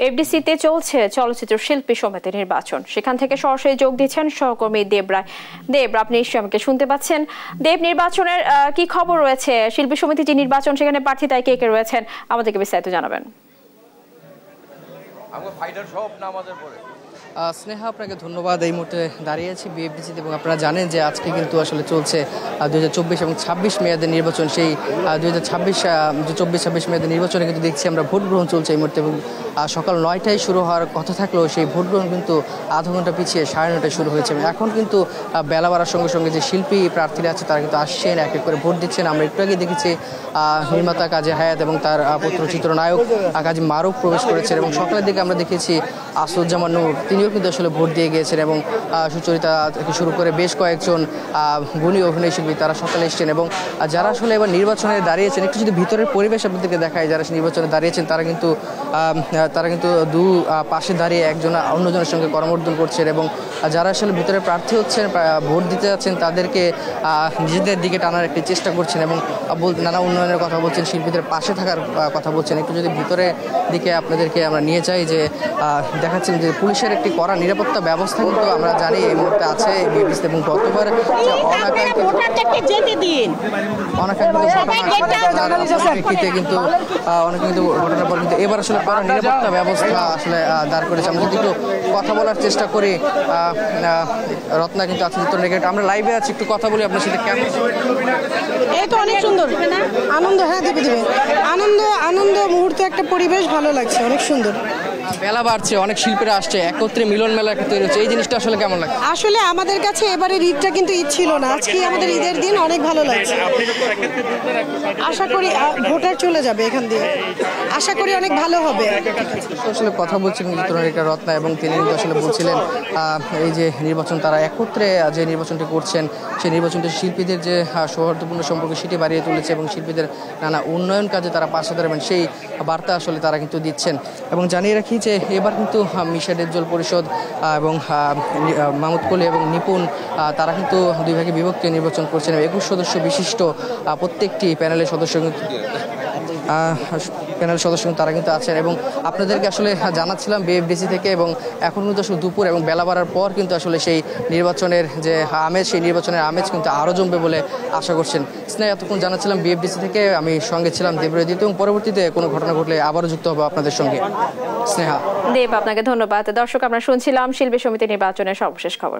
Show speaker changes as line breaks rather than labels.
এফডিসিতে চলছে চলচ্চিত্র শিল্পী সমিতি নির্বাচন। সেখান থেকে সরাসরি যোগ দিচ্ছেন সহকর্মী দেব রায়। দেব, আপনি নিশ্চয়ই আমাকে শুনতে পাচ্ছেন। দেব, নির্বাচনের কি খবর রয়েছে? শিল্পী সমিতি যে নির্বাচন, সেখানে প্রার্থী তাই কে কে রয়েছেন, আমাদেরকে বিস্তারিত জানাবেন।
স্নেহা, আপনাকে ধন্যবাদ। এই মুহূর্তে দাঁড়িয়ে আছি বিএফডিসিতে এবং আপনারা জানেন যে আজকে কিন্তু আসলে চলছে 2024 এবং 26 মেয়াদের নির্বাচন। সেই 2024-26 মেয়াদের নির্বাচনে কিন্তু দেখছি আমরা ভোট গ্রহণ চলছে এই মুহূর্তে এবং সকাল 9টায় শুরু হওয়ার কথা থাকলেও সেই ভোট গ্রহণ কিন্তু আধা ঘন্টা পিছিয়ে 9:30টায় শুরু হয়েছে। এখন কিন্তু বেলা বাড়ার সঙ্গে সঙ্গে যে শিল্পী প্রার্থীরা আছে তারা কিন্তু আসছেন, এক এক করে ভোট দিচ্ছেন। আমরা একটু আগে দেখেছি নির্মাতা কাজী হায়াত এবং তার পুত্র চিত্রনায়ক কাজী মারুফ প্রবেশ করেছেন এবং সকালের দিকে আমরা দেখেছি আসুজ্জামান নূর, তিনিও কিন্তু আসলে ভোট দিয়ে গিয়েছেন এবং সুচরিতা থেকে শুরু করে বেশ কয়েকজন গুণী অভিনয় শিল্পী তারা সকালে এসেছেন। এবং যারা আসলে এবার নির্বাচনে দাঁড়িয়েছেন, একটু যদি ভিতরের পরিবেশ আপনাদেরকে দেখায়, যারা নির্বাচনে দাঁড়িয়েছেন তারা কিন্তু দু পাশে দাঁড়িয়ে একজন অন্যজনের সঙ্গে করমর্দন করছেন এবং যারা আসলে ভিতরে প্রার্থী হচ্ছেন, ভোট দিতে যাচ্ছেন, তাদেরকে নিজেদের দিকে টানার একটি চেষ্টা করছেন এবং নানা উন্নয়নের কথা বলছেন, শিল্পীদের পাশে থাকার কথা বলছেন। একটু যদি ভিতরের দিকে আপনাদেরকে আমরা নিয়ে যাই, যে দেখাচ্ছেন যে পুলিশের একটি কড়া নিরাপত্তা ব্যবস্থা কিন্তু আমরা জানি এই মুহূর্তে আছে এবং গতবার কিন্তু অনেক কিন্তু ঘটনার পর কিন্তু এবার আসলে কড়া নিরাপত্তা ব্যবস্থা আসলে দাঁড় করেছে। আমরা যদি একটু কথা বলার চেষ্টা করি, রত্না কিন্তু আছে আমরা লাইভে আছি, একটু কথা বলি আপনার সাথে। কেমন?
এই তো অনেক সুন্দর আনন্দ, হ্যাঁ দেবে আনন্দ মুহূর্তে একটা পরিবেশ ভালো লাগছে, অনেক সুন্দর।
মেলা বাড়ছে, অনেক শিল্পীরা আসছে, একত্রে মিলন মেলা একটা তৈরি হচ্ছে, এই জিনিসটা আসলে কেমন লাগে?
আসলে আমাদের কাছে এবারে ঈদটা কিন্তু ঈদ ছিল না, আজকে আমাদের ঈদের দিন, অনেক ভালো লাগছে। আশা করি ভোটার চলে যাবে এখান দিয়ে, আশা করি অনেক ভালো হবে।
আসলে কথা বলছিলেন চিত্রনায়িকা রত্না এবং তিনি কিন্তু আসলে বলছিলেন এই যে নির্বাচন, তারা একত্রে যে নির্বাচনটি করছেন সেই নির্বাচনটি শিল্পীদের যে সৌহার্দ্যপূর্ণ সম্পর্ক সেটি বাড়িয়ে তুলেছে এবং শিল্পীদের নানা উন্নয়ন কাজে তারা পাশে দাঁড়াবেন সেই বার্তা আসলে তারা কিন্তু দিচ্ছেন। এবং জানিয়ে রাখি যে এবার কিন্তু মিশাডেজ্জল পরিষদ এবং মাহমুদ কলি এবং নিপুণ তারা কিন্তু দুই ভাগে বিভক্ত নির্বাচন করছেন। 21 সদস্য বিশিষ্ট প্রত্যেকটি প্যানেলের সদস্য তারা কিন্তু আছেন এবং আপনাদেরকে আসলে জানাচ্ছিলাম বিএফডিসি থেকে। এবং এখন কিন্তু আসলে দুপুর এবং বেলা বাড়ার পর কিন্তু আসলে সেই নির্বাচনের যে আমেজ, সেই নির্বাচনের আমেজ কিন্তু আরও জমবে বলে আশা করছেন। স্নেহা, এতক্ষণ জানাচ্ছিলাম বিএফডিসি থেকে, আমি সঙ্গে ছিলাম দেবরাদিত এবং পরবর্তীতে কোনো ঘটনা ঘটলে আবারও যুক্ত হবো আপনাদের সঙ্গে। স্নেহা।
দেব, আপনাকে ধন্যবাদ। দর্শক, আমরা শুনছিলাম শিল্পী সমিতি নির্বাচনের সর্বশেষ খবর।